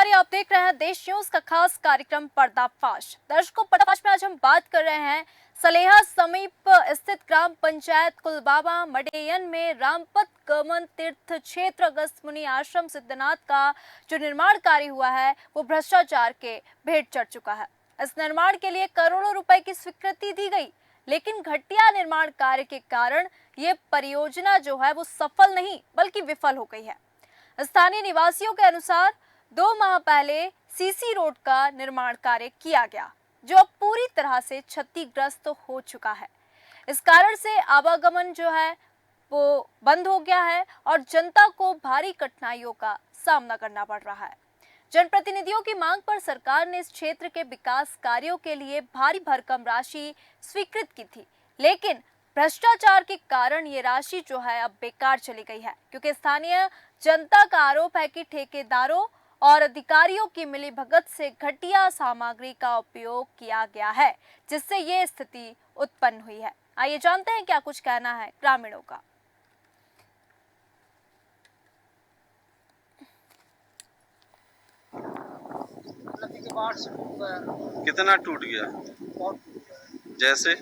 नमस्कार, ये आप देख रहे हैं देश न्यूज का खास कार्यक्रम पर्दाफाश। दर्शकों, पर्दाफाश में आज हम बात कर रहे हैं सलेहा समीप स्थित ग्राम पंचायत कुलबाबा मडेयन में रामपत गमन तीर्थ क्षेत्र अगस्त मुनि आश्रम सिद्धनाथ का जो निर्माण कार्य हुआ है वो भ्रष्टाचार के भेंट चढ़ चुका है। इस निर्माण के लिए करोड़ों रुपए की स्वीकृति दी गई, लेकिन घटिया निर्माण कार्य के कारण ये परियोजना जो है वो सफल नहीं बल्कि विफल हो गई है। स्थानीय निवासियों के अनुसार 2 माह पहले सीसी रोड का निर्माण कार्य किया गया, जो अब पूरी तरह से क्षतिग्रस्त हो चुका है। इस कारण से आवागमन जो है वो बंद हो गया है और जनता को भारी कठिनाइयों का सामना करना पड़ रहा है। जनप्रतिनिधियों की मांग पर सरकार ने इस क्षेत्र के विकास कार्यों के लिए भारी भरकम राशि स्वीकृत की थी, लेकिन भ्रष्टाचार के कारण ये राशि जो है अब बेकार चली गई है, क्योंकि स्थानीय जनता का आरोप है कि ठेकेदारों और अधिकारियों की मिलीभगत से घटिया सामग्री का उपयोग किया गया है, जिससे ये स्थिति उत्पन्न हुई है। आइए जानते हैं क्या कुछ कहना है ग्रामीणों का। कितना टूट गया? बहुत टूट गया। जैसे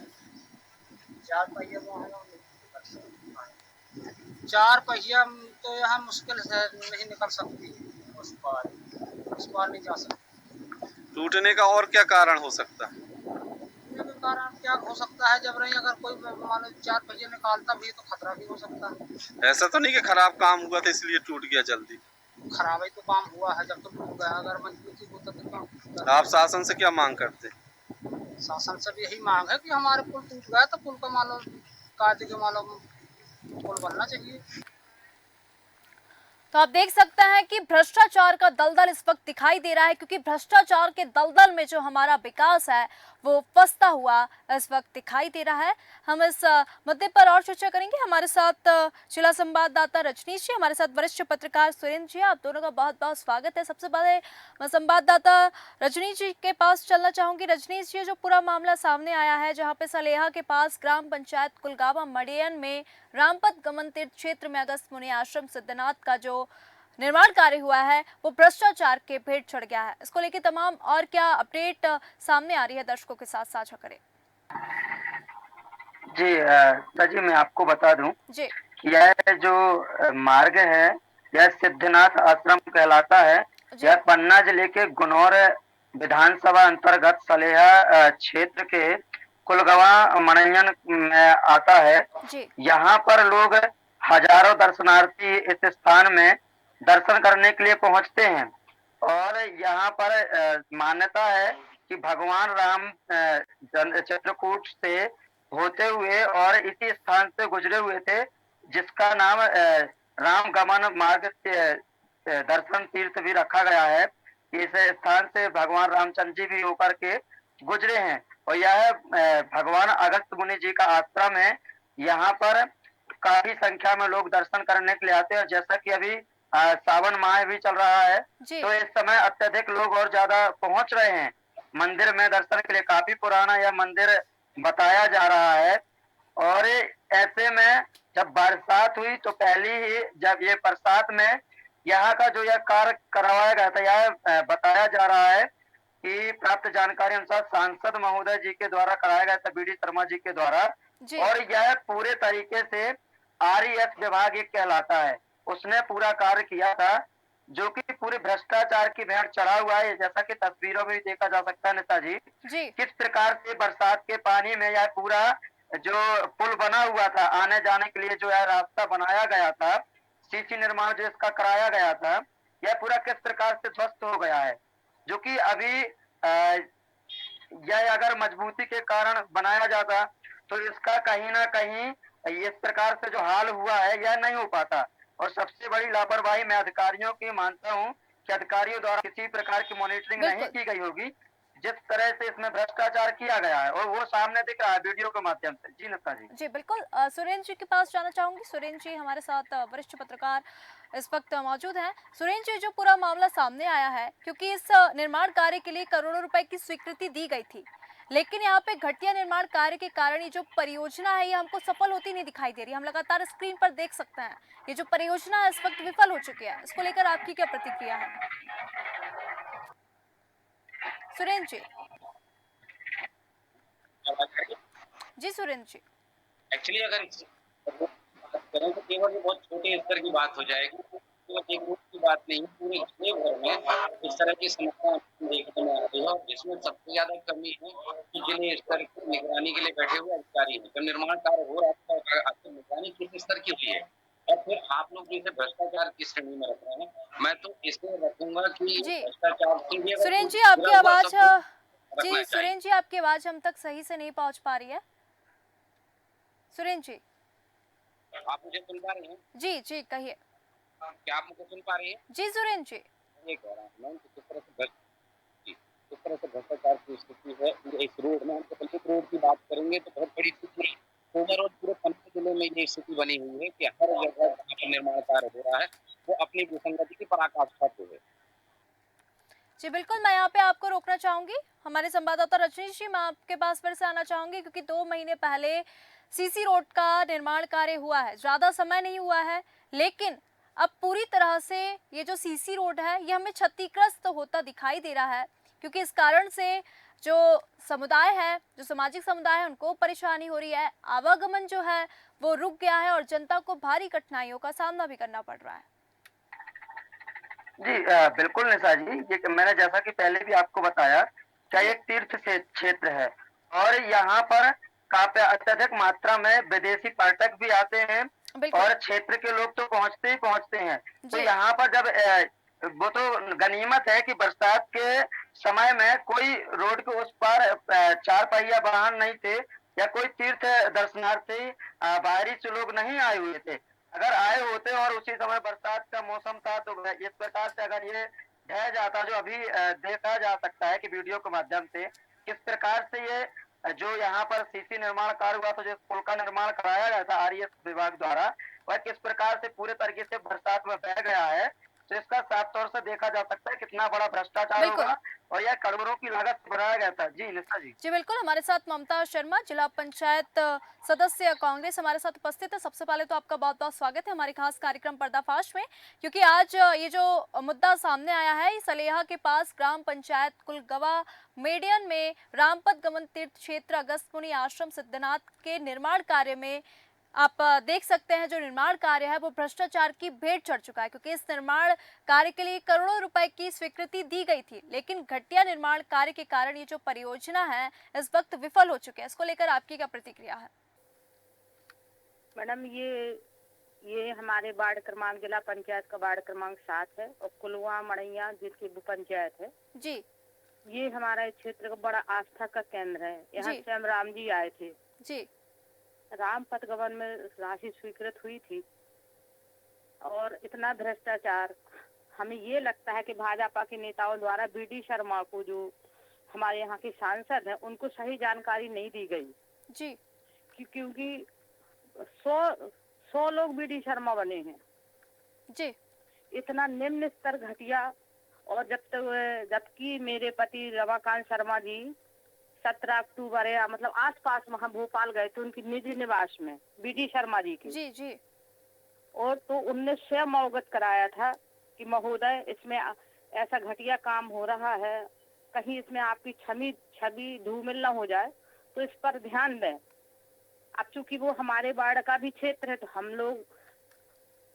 4 पहिया तो हम लोग नहीं कर सकते। 4 पहिया तो यहाँ मुश्किल से नहीं निकल सकती, उस पार नहीं जा सकती। टूटने का और क्या कारण हो सकता है? टूटने के कारण क्या हो सकता है, जब रही अगर कोई मान लो 4 पहिया निकालता भी तो खतरा भी हो सकता है। ऐसा तो नहीं कि खराब काम हुआ था इसलिए टूट गया जल्दी? खराब ही तो काम हुआ है, जब तो टूट गया। अगर मजबूती होता तो काम टूटता। आप शासन से क्या मांग करते? शासन से भी यही मांग है कि हमारे पुल टूट गया तो पुल का मान लो काट के मान लो पुल बनना चाहिए। तो आप देख सकते हैं कि भ्रष्टाचार का दलदल इस वक्त दिखाई दे रहा है, क्योंकि भ्रष्टाचार के दलदल में जो हमारा विकास है वो फंसता हुआ इस वक्त दिखाई दे रहा है। हम इस मुद्दे पर और चर्चा करेंगे। हमारे साथ जिला संवाददाता रजनीश जी, हमारे साथ वरिष्ठ पत्रकार सुरेंद्र जी, आप दोनों का बहुत बहुत स्वागत है। सबसे पहले मैं संवाददाता रजनीश जी के पास चलना चाहूंगी। रजनीश जी, जो पूरा मामला सामने आया है, जहाँ पे सलेहा के पास ग्राम पंचायत कुलगावा मडेयन में रामपत गमन तीर्थ क्षेत्र में अगस्त मुनि आश्रम सिद्धनाथ का जो निर्माण कार्य हुआ है वो भ्रष्टाचार के भेंट चढ़ गया है। इसको लेकर तमाम और क्या अपडेट सामने आ रही है, दर्शकों के साथ साझा करें। जी जी, मैं आपको बता दूं जी कि यह जो मार्ग है यह सिद्धनाथ आश्रम कहलाता है। जी यह पन्ना जिले के गुनौर विधानसभा अंतर्गत सलेहा क्षेत्र के कुलगवा मणयन में आता है। जी यहाँ पर लोग हजारों दर्शनार्थी इस स्थान में दर्शन करने के लिए पहुंचते हैं और यहाँ पर मान्यता है कि भगवान राम चित्रकूट से होते हुए और इसी स्थान से गुजरे हुए थे, जिसका नाम राम गमन मार्ग दर्शन तीर्थ भी रखा गया है। इस स्थान से भगवान रामचंद्र जी भी होकर के गुजरे हैं और यह भगवान अगस्त मुनि जी का आश्रम है। यहाँ पर काफी संख्या में लोग दर्शन करने के लिए आते हैं। जैसा कि अभी सावन माह भी चल रहा है, तो इस समय अत्यधिक लोग और ज्यादा पहुंच रहे हैं मंदिर में दर्शन के लिए। काफी पुराना यह मंदिर बताया जा रहा है और ऐसे में जब बरसात हुई तो पहली ही जब ये बरसात में यहाँ का जो यह कार्य करवाया गया था, यह बताया जा रहा है कि प्राप्त जानकारी अनुसार सांसद महोदय जी के द्वारा कराया गया था, बीडी शर्मा जी के द्वारा। और यह पूरे तरीके से आरईएस विभाग एक कहलाता है, उसने पूरा कार्य किया था, जो कि पूरे भ्रष्टाचार की भेंट चढ़ा हुआ है। जैसा कि तस्वीरों में भी देखा जा सकता है नेता जी, किस प्रकार से बरसात के पानी में यह पूरा जो पुल बना हुआ था, आने जाने के लिए जो यह रास्ता बनाया गया था, सीसी निर्माण जो इसका कराया गया था, यह पूरा किस प्रकार से ध्वस्त हो गया है। जो कि अभी यह अगर मजबूती के कारण बनाया जाता तो इसका कहीं ना कहीं इस प्रकार से जो हाल हुआ है यह नहीं हो पाता। और सबसे बड़ी लापरवाही मैं अधिकारियों की मानता हूं कि अधिकारियों द्वारा किसी प्रकार की मॉनिटरिंग नहीं की गई होगी, जिस तरह से इसमें भ्रष्टाचार किया गया है और वो सामने दिख रहा है वीडियो के माध्यम से। जी नेता जी। जी बिल्कुल, सुरेंद्र जी के पास जाना चाहूंगी। सुरेंद्र जी हमारे साथ वरिष्ठ पत्रकार इस वक्त मौजूद हैं। सुरेंद्र जी, जो पूरा मामला सामने आया है, क्योंकि इस निर्माण कार्य के लिए करोड़ों रुपए की स्वीकृति दी गई थी, लेकिन यहाँ पे घटिया निर्माण कार्य के कारण ये जो परियोजना है ये हमको सफल होती नहीं दिखाई दे रही। हम लगातार स्क्रीन पर देख सकते हैं ये जो परियोजना है इस वक्त विफल हो चुकी है। इसको लेकर आपकी क्या प्रतिक्रिया है? सुरेंद्र जी सुरेंद्र जी। एक्चुअली अगर इस बात करें तो केवल ये बहुत छोटे स्तर की बात हो जाएगी, तो एक ग्रुप की बात नहीं, पूरे जिले भर में इस तरह की समस्या देखने में आ रही है। और जिसमें सबसे ज्यादा कमी है कि जिले स्तर की निगरानी के लिए बैठे हुए अधिकारी हैं। जब निर्माण कार्य हो रहा है तो आपकी निगरानी किस स्तर की हुई है, और फिर आप लोग जैसे भ्रष्टाचार किस श्रेणी में रख रहे हैं। मैं तो इसे रखूंगा कि जी भ्रष्टाचार से भी अगर सुरेंद्र जी, जुड़ा आपकी हुआ आवाज शब्द रखना जी चाहिए। सुरेंद्र जी, आपकी आवाज हम तक सही से नहीं पहुंच पा रही है। सुरेंद्र जी आप मुझे सुन पा रहे हैं? जी जी कहिए। क्या आप मुझे सुन पा रही हैं? जी सुरेंद्र जी। ये कह रहा हूँ मैं कि किस तरह से भ्रष्टाचार की स्थिति है इस रोड में। हम तो रोड की बात करेंगे तो बहुत बड़ी स्थिति है। ओवरऑल पूरे पन्ना जिले में ये स्थिति बनी हुई है कि हर जगह जहाँ पर निर्माण कार्य हो रहा है वो अपनी विसंगति की पराकाष्ठा पे है। जी बिल्कुल, मैं यहाँ पे आपको रोकना चाहूंगी। हमारे संवाददाता रजनीश जी, मैं आपके पास फिर से आना चाहूंगी क्योंकि 2 महीने पहले सीसी रोड का निर्माण कार्य हुआ है, ज्यादा समय नहीं हुआ है, लेकिन अब पूरी तरह से ये जो सीसी रोड है ये हमें क्षतिग्रस्त होता दिखाई दे रहा है, क्योंकि इस कारण से जो समुदाय है, जो सामाजिक समुदाय है, उनको परेशानी हो रही है, आवागमन जो है वो रुक गया है और जनता को भारी कठिनाइयों का सामना भी करना पड़ रहा है। जी बिल्कुल निशा जी, ये मैंने जैसा कि पहले भी आपको बताया क्या एक तीर्थ से क्षेत्र है और यहाँ पर काफी अत्यधिक मात्रा में विदेशी पर्यटक भी आते हैं बिल्कुल और क्षेत्र के लोग तो पहुंचते ही पहुंचते हैं। तो जी यहाँ पर जब वो तो गनीमत है कि बरसात के समय में कोई रोड के उस पार 4 पहिया वाहन नहीं थे या कोई तीर्थ दर्शनार्थी बाहरी से लोग नहीं आए हुए थे। अगर आए होते और उसी समय बरसात का मौसम था तो इस प्रकार से अगर ये ढह जाता जो अभी देखा जा सकता है कि वीडियो के माध्यम से किस प्रकार से ये जो यहाँ पर सीसी निर्माण कार्य हुआ था, जो पुल का निर्माण कराया गया था आरईएस विभाग द्वारा, वह किस प्रकार से पूरे तरीके से बरसात में बह गया है। तो इसका साफ तौर से देखा जा सकता है कितना बड़ा भ्रष्टाचार बिल्कुल होगा और यह करोड़ों की लागत से बनाया गया था। जी निशा जी। जी बिल्कुल, हमारे साथ ममता शर्मा, जिला पंचायत सदस्य कांग्रेस, हमारे साथ उपस्थित है। सबसे पहले तो आपका बहुत बहुत स्वागत है हमारे खास कार्यक्रम पर्दाफाश में, क्योंकि आज ये जो मुद्दा सामने आया है, सलेहा के पास ग्राम पंचायत कुलगवा मेडियन में रामपत गमन तीर्थ क्षेत्र अगस्त्यमुनि आश्रम सिद्धनाथ के निर्माण कार्य में आप देख सकते हैं जो निर्माण कार्य है वो भ्रष्टाचार की भेंट चढ़ चुका है, क्योंकि इस निर्माण कार्य के लिए करोड़ों रुपए की स्वीकृति दी गई थी, लेकिन घटिया निर्माण कार्य के कारण ये जो परियोजना है इस वक्त विफल हो चुकी है। इसको लेकर आपकी क्या प्रतिक्रिया है? मैडम, ये हमारे वार्ड क्रमांक, जिला पंचायत का वार्ड क्रमांक 7 है और कुलवा मड़ैया जिसकी उप पंचायत है जी। ये हमारा इस क्षेत्र का बड़ा आस्था का केंद्र है। यहाँ जी। से हम राम जी आए थे। जी राम पतगवन में राशि स्वीकृत हुई थी और इतना भ्रष्टाचार, हमें ये लगता है कि भाजपा के नेताओं द्वारा बीडी शर्मा को, जो हमारे यहाँ के सांसद हैं, उनको सही जानकारी नहीं दी गई जी क्योंकि 100 लोग बीडी शर्मा बने हैं। जी इतना निम्न स्तर घटिया। और जबकि मेरे पति रमाकांत शर्मा जी 17 अक्टूबर या मतलब आसपास वहाँ भोपाल गए थे उनकी निजी निवास में, बीडी शर्मा जी की। जी जी और तो उनने स्वयं अवगत कराया था कि महोदय इसमें ऐसा घटिया काम हो रहा है, कहीं इसमें आपकी छवि धूमिल न हो जाए तो इस पर ध्यान दें। अब चूंकि वो हमारे वार्ड का भी क्षेत्र है तो हम लोग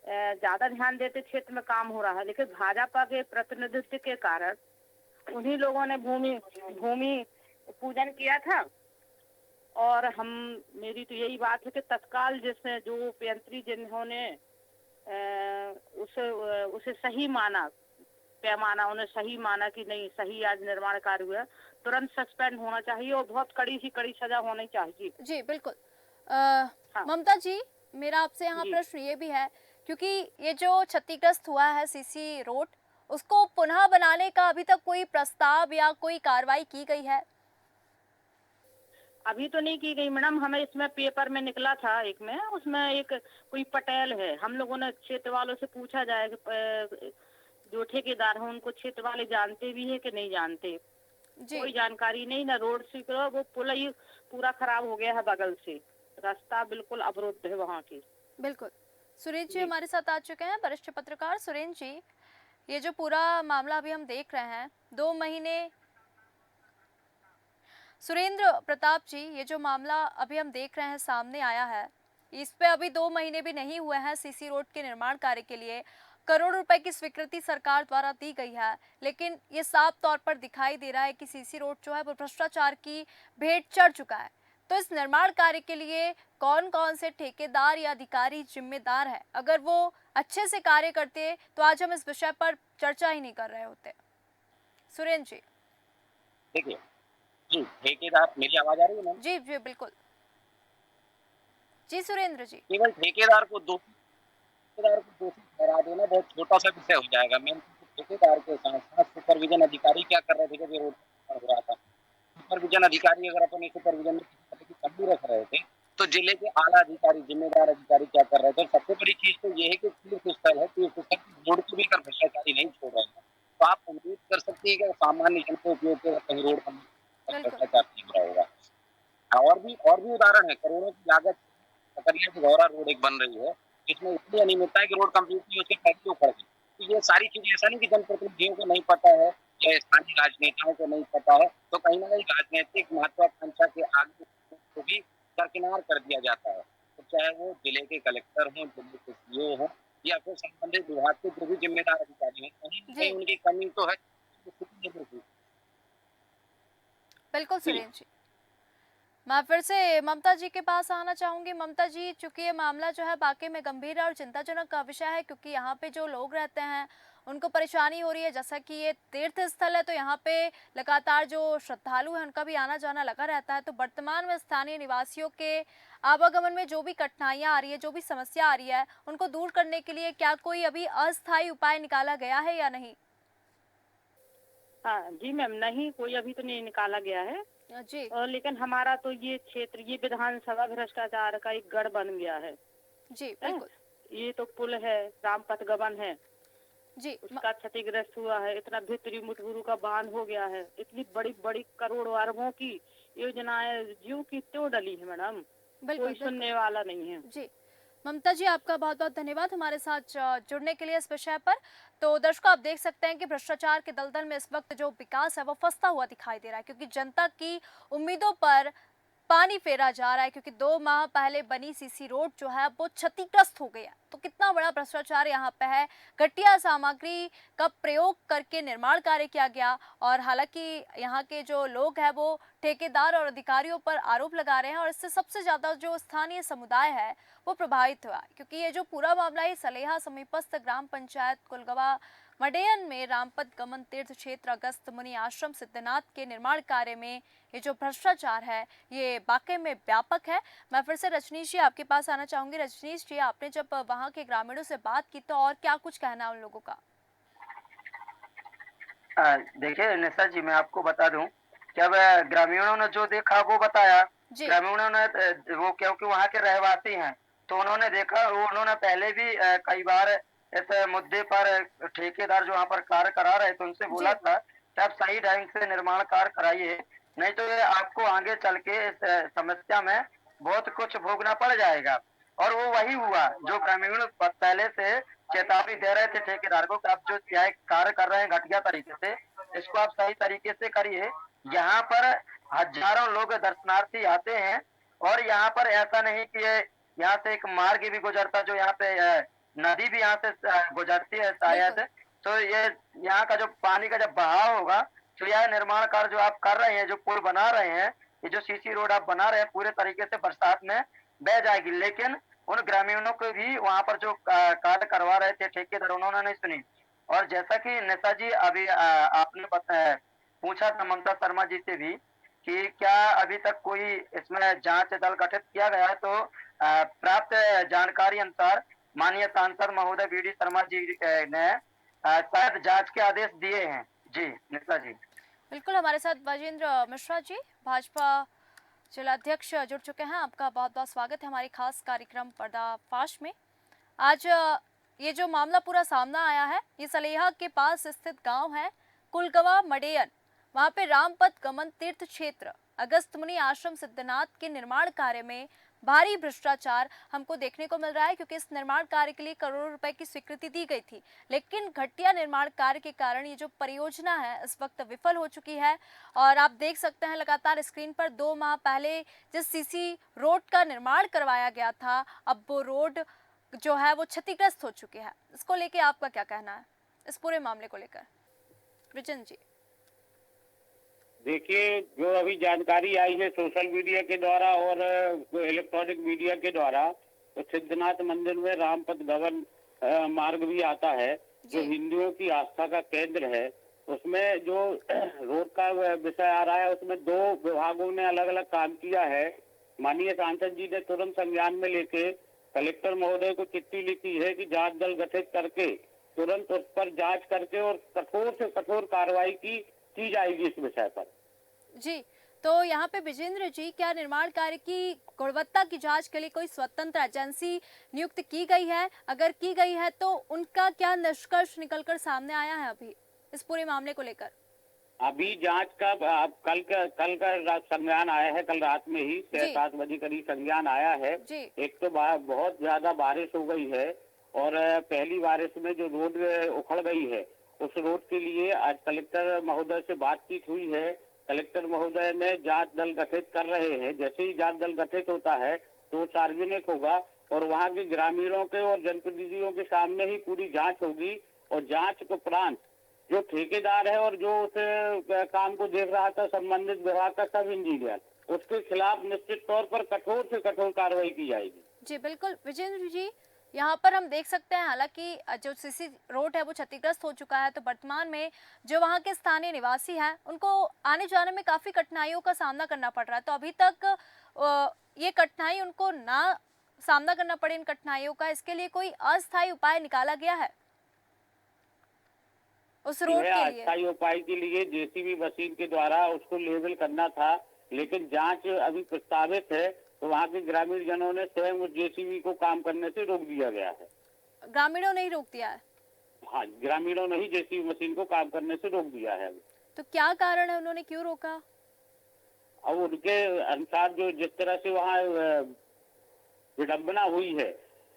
ज्यादा ध्यान देते, क्षेत्र में काम हो रहा है, लेकिन भाजपा के प्रतिनिधित्व के कारण उन्हीं लोगों ने भूमि पूजन किया था। और मेरी तो यही बात है कि तत्काल जिसने जो उपयंत्री जिन्होंने उसे सही माना, पैमाना उन्हें सही माना कि नहीं सही आज निर्माण कार्य हुआ, तुरंत सस्पेंड होना चाहिए और बहुत कड़ी सी कड़ी सजा होनी चाहिए। जी बिल्कुल। हाँ। ममता जी, मेरा आपसे यहाँ प्रश्न ये भी है, क्योंकि ये जो क्षतिग्रस्त हुआ है सीसी रोड, उसको पुनः बनाने का अभी तक कोई प्रस्ताव या कोई कार्रवाई की गई है? अभी तो नहीं की गई मैडम। हमें इसमें पेपर में निकला था एक में, उसमें एक कोई पटेल है, हम लोगों ने क्षेत्र वालों से पूछा जाए कि जो ठेकेदार हैं उनको क्षेत्र वाले जानते भी है कि नहीं जानते। कोई जानकारी नहीं, ना रोड स्वीकृत, वो पुल ही पूरा खराब हो गया है बगल से, रास्ता बिल्कुल अवरुद्ध है वहाँ की। बिल्कुल। सुरेंद्र जी हमारे साथ आ चुके हैं, वरिष्ठ पत्रकार। सुरेंद्र जी, ये जो पूरा मामला अभी हम देख रहे हैं, 2 महीने सुरेंद्र प्रताप जी, ये जो मामला अभी हम देख रहे हैं सामने आया है, इस पे अभी 2 महीने भी नहीं हुए हैं सीसी रोड के निर्माण कार्य के लिए करोड़ रुपए की स्वीकृति सरकार द्वारा दी गई है, लेकिन ये साफ तौर पर दिखाई दे रहा है कि सीसी रोड जो है वो भ्रष्टाचार की भेंट चढ़ चुका है। तो इस निर्माण कार्य के लिए कौन कौन से ठेकेदार या अधिकारी जिम्मेदार है? अगर वो अच्छे से कार्य करते तो आज हम इस विषय पर चर्चा ही नहीं कर रहे होते। सुरेंद्र जी। देखिए जी, ठेकेदार, मेरी आवाज आ रही है मैम? जी जी बिल्कुल। जी सुरेंद्र जी। केवल ठेकेदार को दोषी ठहरा देना बहुत छोटा सा विषय हो जाएगा मैम। ठेकेदार के साथ साथ सुपरविजन अधिकारी क्या कर रहे थे जब ये रोड हो रहा था? सुपरविजन अधिकारी अगर अपने सुपरविजन में किसी तरह की कमी रख रहे थे तो जिले के आला अधिकारी, जिम्मेदार अधिकारी क्या कर रहे थे? सबसे बड़ी चीज तो ये है कि तीर्थ स्थल है, तीर्थ स्थल की रोड को भी अगर भ्रष्टाचारी नहीं छोड़ रहे हैं तो आप उम्मीद कर सकते हैं कि सामान्य जन के उपयोग के कहीं रोड पर भ्रष्टाचार नहीं हो रहा होगा। और भी उदाहरण है, करोड़ों की लागत सकरिया से गौरा रोड एक बन रही है जिसमें इतनी अनियमितता है कि रोड कंप्लीट नहीं, उसके पैसे उखड़ गए। तो ये सारी चीजें, ऐसा नहीं कि जनप्रतिनिधियों को नहीं पता है या स्थानीय राजनेताओं को नहीं पता है, तो कहीं ना कहीं राजनीतिक महत्वाकांक्षा के आगे को भी दरकिनार कर दिया जाता है। तो चाहे वो जिले के कलेक्टर हों, जिले के सीओ हों या फिर संबंधित विभाग के जो भी जिम्मेदार अधिकारी हैं, कहीं ना कहीं उनकी कमी तो है। बिल्कुल सुरेंद्र जी। मैं फिर से ममता जी के पास आना चाहूंगी। ममता जी, चूंकि ये मामला जो है वाकई में गंभीर है और चिंताजनक विषय है, क्योंकि यहाँ पे जो लोग रहते हैं उनको परेशानी हो रही है। जैसा कि ये तीर्थ स्थल है तो यहाँ पे लगातार जो श्रद्धालु हैं उनका भी आना जाना लगा रहता है। तो वर्तमान में स्थानीय निवासियों के आवागमन में जो भी कठिनाइयाँ आ रही है, जो भी समस्या आ रही है, उनको दूर करने के लिए क्या कोई अभी अस्थायी उपाय निकाला गया है या नहीं? हाँ जी मैम, नहीं कोई अभी तो नहीं निकाला गया है जी। लेकिन हमारा तो ये क्षेत्र, ये विधानसभा भ्रष्टाचार का एक गढ़ बन गया है। जी बिल्कुल। ये तो पुल है, रामपथ गबन है जी, उसका क्षतिग्रस्त हुआ है। इतना भित्री मुठगुरु का बांध हो गया है। इतनी बड़ी बड़ी करोड़ों अरबों की योजनाएं ज्यों की त्यों डली है मैडम, कोई सुनने वाला नहीं है। जी ममता जी, आपका बहुत बहुत धन्यवाद हमारे साथ जुड़ने के लिए इस विषय पर। तो दर्शकों, आप देख सकते हैं कि भ्रष्टाचार के दलदल में इस वक्त जो विकास है वो फंसता हुआ दिखाई दे रहा है, क्योंकि जनता की उम्मीदों पर पानी फेरा जा रहा है। क्योंकि 2 माह पहले बनी सीसी रोड जो है वो क्षतिग्रस्त हो गई है। तो कितना बड़ा भ्रष्टाचार यहाँ पे है। घटिया सामग्री का प्रयोग करके निर्माण कार्य किया गया, और हालांकि यहाँ के जो लोग हैं वो ठेकेदार और अधिकारियों पर आरोप लगा रहे हैं, और इससे सबसे ज्यादा जो स्थानीय समुदाय है वो प्रभावित हुआ, क्योंकि ये जो पूरा मामला है सलेहा समीपस्थ ग्राम पंचायत कुलगवा मडेयन में रामपथ गमन तीर्थ क्षेत्र अगस्त मुनि आश्रम सिद्धनाथ के निर्माण कार्य में ये जो भ्रष्टाचार है ये वाकई में व्यापक है। मैं फिर से रजनीश जी आपके पास आना चाहूंगी। रजनीश जी, आपने जब वहां के ग्रामीणों से बात की तो और क्या कुछ कहना है उन लोगों का? देखिए निशा जी, मैं आपको बता दूं, जब ग्रामीणों ने जो देखा वो बताया। ग्रामीणों ने वो क्योंकि वहाँ के रहवासी हैं तो उन्होंने देखा। उन्होंने पहले भी कई बार इस मुद्दे पर ठेकेदार जो वहाँ पर कार्य करा रहे थे उनसे बोला था कि आप सही ढंग से निर्माण कार्य कराइए, नहीं तो ये आपको आगे चल के इस समस्या में बहुत कुछ भोगना पड़ जाएगा। और वो वही हुआ जो ग्रामीण पहले से चेतावनी दे रहे थे ठेकेदार को कि आप जो कार्य कर रहे हैं घटिया तरीके से, इसको आप सही तरीके से करिए। यहाँ पर हजारों लोग दर्शनार्थी आते हैं और यहाँ पर ऐसा नहीं कि यहाँ से एक मार्ग भी गुजरता, जो यहाँ पे नदी भी यहाँ से गुजरती है शायद। तो ये यहाँ का जो पानी का जब बहाव होगा तो यह निर्माण कार्य जो आप कर रहे हैं, जो पुल बना रहे हैं, ये जो सीसी रोड आप बना रहे हैं, पूरे तरीके से बरसात में बह जाएगी। लेकिन उन ग्रामीणों को भी वहाँ पर जो कार्य करवा रहे थे ठेकेदार, उन्होंने नहीं सुनी। और जैसा कि निशा जी अभी आपने पूछा था ममता शर्मा जी से भी कि क्या अभी तक कोई इसमें जांच दल गठित किया गया है, तो प्राप्त जानकारी अनुसार माननीय सांसद महोदय वी.डी. शर्मा जी ने शायद जांच के आदेश दिए हैं। जी निशा जी। बिल्कुल, हमारे साथ राजेंद्र मिश्रा जी, भाजपा जिलाध्यक्ष, जुड़ चुके हैं। आपका बहुत बहुत स्वागत है हमारी खास कार्यक्रम पर्दाफाश में। आज ये जो मामला पूरा सामना आया है, ये सलेहा के पास स्थित गांव है कुलगवा मडेयन, वहां पे रामपथ गमन तीर्थ क्षेत्र अगस्त मुनि आश्रम सिद्धनाथ के निर्माण कार्य में भारी भ्रष्टाचार हमको देखने को मिल रहा है, क्योंकि इस निर्माण कार्य के लिए करोड़ों रुपए की स्वीकृति दी गई थी, लेकिन घटिया निर्माण कार्य के कारण ये जो परियोजना है इस वक्त विफल हो चुकी है। और आप देख सकते हैं लगातार स्क्रीन पर 2 माह पहले जिस सीसी रोड का निर्माण करवाया गया था, अब वो रोड जो है वो क्षतिग्रस्त हो चुकी है। इसको लेके आपका क्या कहना है, इस पूरे मामले को लेकर ब्रिजेंद्र जी? देखिए, जो अभी जानकारी आई है सोशल मीडिया के द्वारा और इलेक्ट्रॉनिक मीडिया के द्वारा, तो सिद्धनाथ मंदिर में रामपथ गमन मार्ग भी आता है, जो हिंदुओं की आस्था का केंद्र है। उसमें जो रोड का विषय आ रहा है, उसमें 2 विभागों ने अलग अलग काम किया है। माननीय सांसद जी ने तुरंत संज्ञान में लेके कलेक्टर महोदय को चिट्ठी लिखी है कि जांच दल गठित करके तुरंत उस पर जांच करके और कठोर से कठोर कार्रवाई की जाएगी इस विषय पर। जी, तो यहाँ पे विजेंद्र जी, क्या निर्माण कार्य की गुणवत्ता की जांच के लिए कोई स्वतंत्र एजेंसी नियुक्त की गई है? अगर की गई है तो उनका क्या निष्कर्ष निकलकर सामने आया है अभी इस पूरे मामले को लेकर? अभी जांच का कल का संज्ञान आया है, कल रात में ही 6-7 बजे करीब संज्ञान आया है। एक तो बहुत ज्यादा बारिश हो गई है और पहली बारिश में जो रोड उखड़ गई है, उस रोड के लिए आज कलेक्टर महोदय से बातचीत हुई है। कलेक्टर महोदय ने जांच दल गठित कर रहे हैं। जैसे ही जांच दल गठित होता है तो सार्वजनिक होगा और वहां के ग्रामीणों के और जनप्रतिनिधियों के सामने ही पूरी जांच होगी। और जांच के उपरांत जो ठेकेदार है और जो उस काम को देख रहा था संबंधित विभाग का सब इंजीनियर, उसके खिलाफ निश्चित तौर पर कठोर से कठोर कार्रवाई की जाएगी। जी बिल्कुल विजेंद्र जी, यहाँ पर हम देख सकते हैं हालांकि जो सीसी रोड है वो क्षतिग्रस्त हो चुका है, तो वर्तमान में जो वहाँ के स्थानीय निवासी हैं उनको आने जाने में काफी कठिनाइयों का सामना करना पड़ रहा है। तो अभी तक ये कठिनाई उनको ना सामना करना पड़े इन कठिनाइयों का, इसके लिए कोई अस्थायी उपाय निकाला गया है उस रोड के लिए? अस्थायी उपाय के लिए जेसीबी मशीन के द्वारा उसको लेवल करना था, लेकिन जांच अभी प्रस्तावित है, तो वहाँ के ग्रामीण जनों ने स्वयं उस जेसीबी को काम करने से रोक दिया गया है। ग्रामीणों ने ही रोक दिया है? हाँ, ग्रामीणों ने ही जेसीबी मशीन को काम करने से रोक दिया है। तो क्या कारण है, उन्होंने क्यों रोका? अब उनके अनुसार जो जिस तरह से वहाँ विडम्बना हुई है,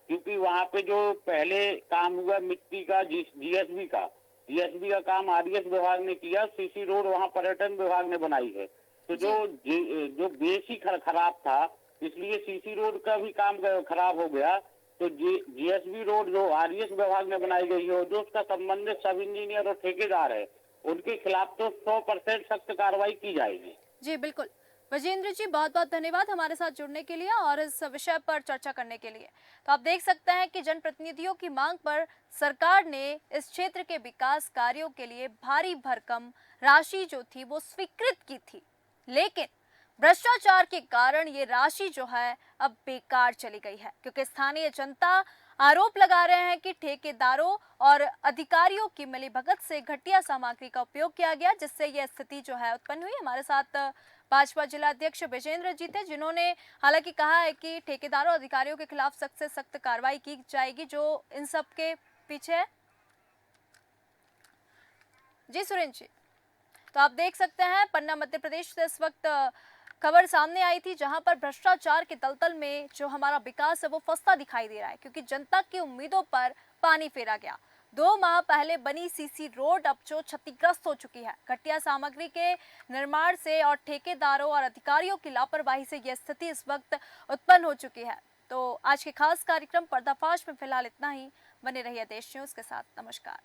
क्योंकि वहाँ पे जो पहले काम हुआ मिट्टी का जीएसबी का काम आरडीएस विभाग ने किया, सीसी रोड वहाँ पर्यटन विभाग ने बनाई है। तो जो बेस ही खराब था, इसलिए सीसी रोड का भी काम खराब हो गया। तो जीएसबी रोड जो आरडीएस विभाग ने बनाई गई है, जो उसका संबंधित सब इंजीनियर और ठेकेदार है, उनके खिलाफ तो 100% सख्त कार्रवाई की जाएगी। जी बिल्कुल विजेंद्र जी, बहुत बहुत धन्यवाद हमारे साथ जुड़ने के लिए और इस विषय पर चर्चा करने के लिए। तो आप देख सकते हैं कि जनप्रतिनिधियों की मांग पर सरकार ने इस क्षेत्र के विकास कार्यों के लिए भारी भरकम राशि जो थी वो स्वीकृत की थी, लेकिन भ्रष्टाचार के कारण ये राशि जो है अब बेकार चली गई है, क्योंकि स्थानीय जनता आरोप लगा रहे हैं कि ठेकेदारों और अधिकारियों की मिलीभगत से घटिया सामग्री का उपयोग किया गया, जिससे यह स्थिति जो है उत्पन्न हुई। हमारे साथ भाजपा जिला अध्यक्ष विजेंद्र जी थे, जिन्होंने हालांकि कहा है कि ठेकेदारों और अधिकारियों के खिलाफ सख्त से सख्त कार्रवाई की जाएगी जो इन सब के पीछे है। जी सुरेंद्र जी, तो आप देख सकते हैं पन्ना मध्य प्रदेश से इस वक्त खबर सामने आई थी, जहां पर भ्रष्टाचार के तलतल में जो हमारा विकास है वो फंसता दिखाई दे रहा है, क्योंकि जनता की उम्मीदों पर पानी फेरा गया। 2 माह पहले बनी सीसी रोड अब जो क्षतिग्रस्त हो चुकी है, घटिया सामग्री के निर्माण से और ठेकेदारों और अधिकारियों की लापरवाही से यह स्थिति इस वक्त उत्पन्न हो चुकी है। तो आज के खास कार्यक्रम पर्दाफाश में फिलहाल इतना ही। बने रहिए देश न्यूज के साथ। नमस्कार।